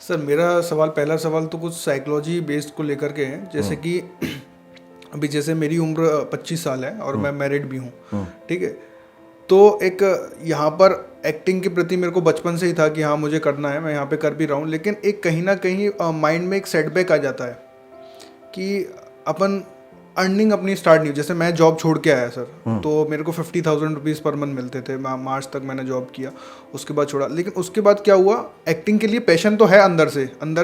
Sir मेरा सवाल, पहला सवाल तो कुछ साइकोलॉजी बेस्ड को लेकर के है, जैसे कि अभी जैसे मेरी उम्र 25 साल है और मैं मैरिड भी हूँ, ठीक है। तो एक यहाँ पर एक्टिंग के प्रति मेरे को बचपन से ही था कि हाँ मुझे करना है, मैं यहाँ पे कर भी रहा हूँ, लेकिन एक कहीं ना कहीं माइंड में एक सेटबैक आ जाता है कि अपन अर्निंग अपनी स्टार्ट नहीं, जैसे मैं जॉब छोड़ के आया सर, तो मेरे को 50,000 रुपीज़ पर मंथ मिलते थे, मार्च तक मैंने जॉब किया, उसके बाद छोड़ा। लेकिन उसके बाद क्या हुआ, एक्टिंग के लिए पैशन तो है अंदर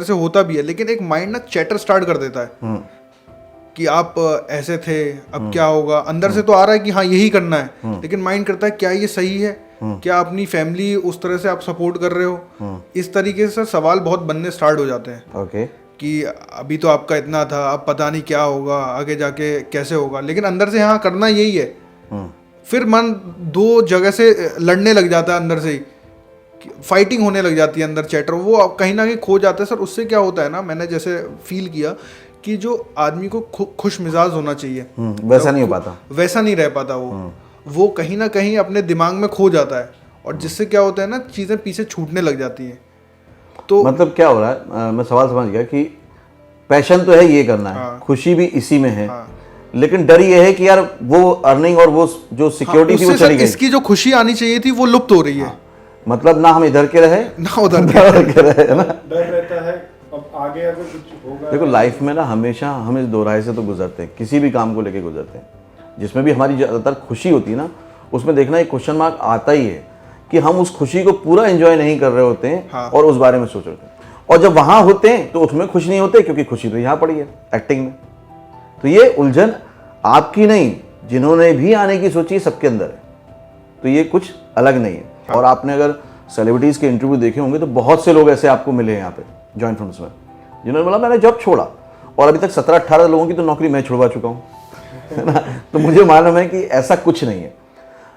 से होता भी है, लेकिन एक माइंड ना चैटर स्टार्ट कर देता है कि आप ऐसे थे, अब क्या होगा। अंदर से तो आ रहा है कि हाँ यही करना है, लेकिन माइंड करता है क्या ये सही है, क्या अपनी फैमिली उस तरह से आप सपोर्ट कर रहे हो। इस तरीके से सवाल बहुत बनने स्टार्ट हो जाते हैं। ओके। कि अभी तो आपका इतना था, अब पता नहीं क्या होगा आगे जाके, कैसे होगा, लेकिन अंदर से हाँ करना यही है। फिर मन दो जगह से लड़ने लग जाता है, अंदर से ही फाइटिंग होने लग जाती है, अंदर चैटर वो कहीं ना कहीं खो जाता है सर। उससे क्या होता है ना, मैंने जैसे फील किया कि जो आदमी को खुश मिजाज होना चाहिए, वैसा नहीं हो पाता, वैसा नहीं रह पाता वो कहीं ना कहीं अपने दिमाग में खो जाता है, और जिससे क्या होता है ना, चीज़ें पीछे छूटने लग जाती हैं। तो मतलब क्या हो रहा है, मैं सवाल समझ गया कि पैशन तो है, ये करना है, हाँ, खुशी भी इसी में है, हाँ, लेकिन डर ये है कि यार वो अर्निंग और वो जो सिक्योरिटी थी वो चली गई, इसकी जो खुशी आनी चाहिए थी वो लुप्त हो रही है। मतलब ना हम इधर के रहे ना उधर के रहे, है ना। डर रहता है अब आगे अगर कुछ होगा। देखो लाइफ में ना हमेशा हम इस दो राह से तो गुजरते हैं, किसी भी काम को लेके गुजरते हैं, जिसमें भी हमारी ज़्यादातर खुशी होती है ना, उसमें देखना एक क्वेश्चन मार्क आता ही है कि हम उस खुशी को पूरा एंजॉय नहीं कर रहे होते हैं। हाँ। और उस बारे में सोच रहे होते हैं, और जब वहां होते हैं तो उसमें खुश नहीं होते, क्योंकि खुशी तो यहाँ पड़ी है एक्टिंग में। तो ये उलझन आपकी नहीं, जिन्होंने भी आने की सोची सबके अंदर है, तो ये कुछ अलग नहीं है। हाँ। और आपने अगर सेलिब्रिटीज़ के इंटरव्यू देखे होंगे तो बहुत से लोग ऐसे आपको मिले हैं यहाँ पे जॉइंट फंड्स में, जिन्होंने बोला मैंने जॉब छोड़ा, और अभी तक 17-18 लोगों की तो नौकरी मैं छुड़वा चुका हूँ, है ना। तो मुझे मालूम है कि ऐसा कुछ नहीं है।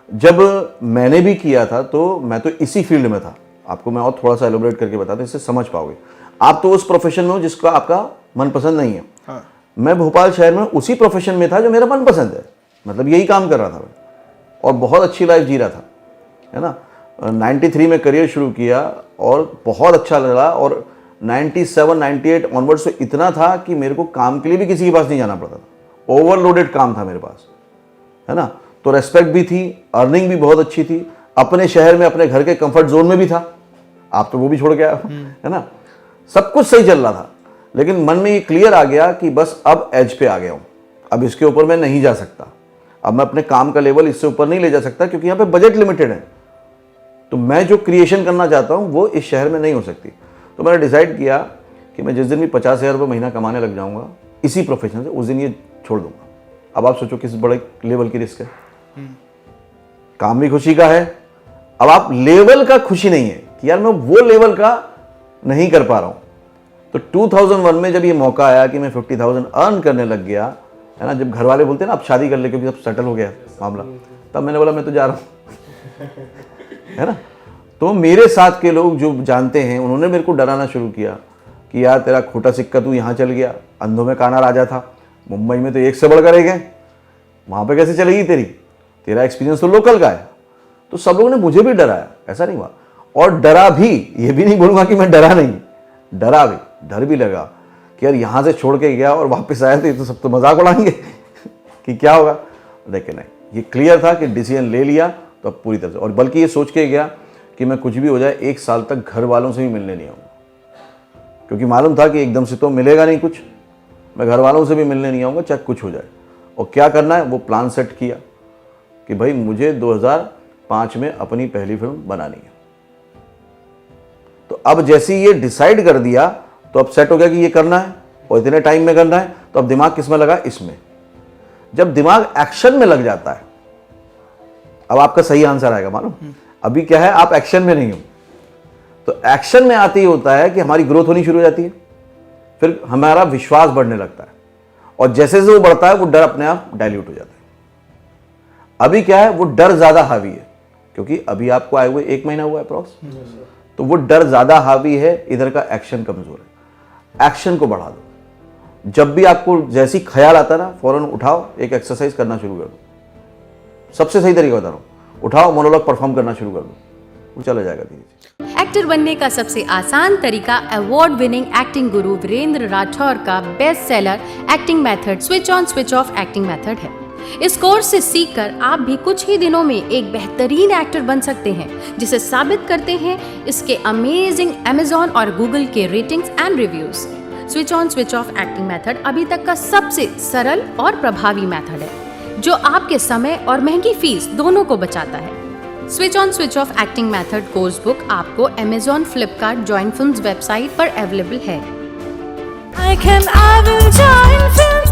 जब मैंने भी किया था तो मैं तो इसी फील्ड में था, आपको मैं और थोड़ा सा एलोबरेट करके बताता हूं, इससे समझ पाओगे। आप तो उस प्रोफेशन में हो जिसका आपका मनपसंद नहीं है। हाँ। मैं भोपाल शहर में उसी प्रोफेशन में था जो मेरा मनपसंद है, मतलब यही काम कर रहा था मैं, और बहुत अच्छी लाइफ जी रहा था, है ना। 93 में करियर शुरू किया और बहुत अच्छा लगा, और 97-98 ऑनवर्ड से इतना था कि मेरे को काम के लिए भी किसी के पास नहीं जाना पड़ता था, ओवरलोडेड काम था मेरे पास, है ना। तो रेस्पेक्ट भी थी, अर्निंग भी बहुत अच्छी थी, अपने शहर में अपने घर के कंफर्ट जोन में भी था। आप तो वो भी छोड़ के आए, है ना। सब कुछ सही चल रहा था, लेकिन मन में ये क्लियर आ गया कि बस अब एज पे आ गया हूँ, अब इसके ऊपर मैं नहीं जा सकता, अब मैं अपने काम का लेवल इससे ऊपर नहीं ले जा सकता, क्योंकि यहाँ पे बजट लिमिटेड है। तो मैं जो क्रिएशन करना चाहता हूँ वो इस शहर में नहीं हो सकती। तो मैंने डिसाइड किया कि मैं जिस दिन भी 50,000 रुपये महीना कमाने लग जाऊँगा इसी प्रोफेशन से, उस दिन ये छोड़ दूंगा। अब आप सोचो किस बड़े लेवल की रिस्क है। काम भी खुशी का है, अब आप लेवल का खुशी नहीं है कि यार मैं वो लेवल का नहीं कर पा रहा हूं। तो 2001 में जब ये मौका आया कि मैं 50,000 अर्न करने लग गया, है ना, जब घर वाले बोलते हैं ना आप शादी कर ले क्योंकि सब सेटल हो गया मामला, तब मैंने बोला मैं तो जा रहा हूं है ना। तो मेरे साथ के लोग जो जानते हैं उन्होंने मेरे को डराना शुरू किया कि यार तेरा खोटा सिक्का तू यहाँ चल गया, अंधों में काना राजा था, मुंबई में तो एक से बढ़कर एक है, वहाँ पे कैसे चलेगी तेरा एक्सपीरियंस तो लोकल का है। तो सब लोगों ने मुझे भी डराया, ऐसा नहीं हुआ, और डरा भी, ये भी नहीं बोलूँगा कि मैं डरा नहीं, डरा भी, डर भी लगा कि यार यहाँ से छोड़ के गया और वापस आया तो सब तो मजाक उड़ाएंगे कि क्या होगा। लेकिन नहीं, ये क्लियर था कि डिसीजन ले लिया तो अब पूरी तरह से, और बल्कि ये सोच के गया कि मैं कुछ भी हो जाए 1 साल तक घर वालों से भी मिलने नहीं आऊँगा, क्योंकि मालूम था कि एकदम से तो मिलेगा नहीं कुछ, मैं घर वालों से भी मिलने नहीं आऊँगा चाहे कुछ हो जाए। और क्या करना है वो प्लान सेट किया कि भाई मुझे 2005 में अपनी पहली फिल्म बनानी है। तो अब जैसे ये डिसाइड कर दिया तो अब सेट हो गया कि ये करना है और इतने टाइम में करना है, तो अब दिमाग किस में लगा, इसमें। जब दिमाग एक्शन में लग जाता है, अब आपका सही आंसर आएगा मालूम। अभी क्या है, आप एक्शन में नहीं हो, तो एक्शन में आते ही होता है कि हमारी ग्रोथ होनी शुरू हो जाती है, फिर हमारा विश्वास बढ़ने लगता है, और जैसे जैसे वो बढ़ता है वो डर अपने आप डाइल्यूट हो जाता है। अभी क्या है, वो डर ज्यादा हावी है, क्योंकि अभी आपको आए हुए 1 महीना हुआ है अप्रॉक्स, तो वो डर ज्यादा हावी है, इधर का एक्शन कमजोर है। एक्शन को बढ़ा दो, जब भी आपको जैसी ख्याल आता है ना फौरन उठाओ, एक एक्सरसाइज करना शुरू कर दो। सबसे सही तरीका बता रहा हूं, उठाओ मोनोलॉग परफॉर्म करना शुरू कर दो, वो चला जाएगा धीरे धीरे। एक्टर बनने का सबसे आसान तरीका अवार्ड विनिंग एक्टिंग गुरु वीरेंद्र राठौर का best seller acting method switch on switch off acting method है। इस कोर्स से सीखकर आप भी कुछ ही दिनों में एक बेहतरीन एक्टर बन सकते हैं, जिसे साबित करते हैं इसके अमेजिंग Amazon और Google के ratings and reviews. Switch on switch off acting method अभी तक का सबसे सरल और प्रभावी मेथड है, जो आपके समय और महंगी फीस दोनों को बचाता है। Switch on switch off acting method course book आपको Amazon, Flipkart, Join Films website पर अवेलेबल है। I will join film.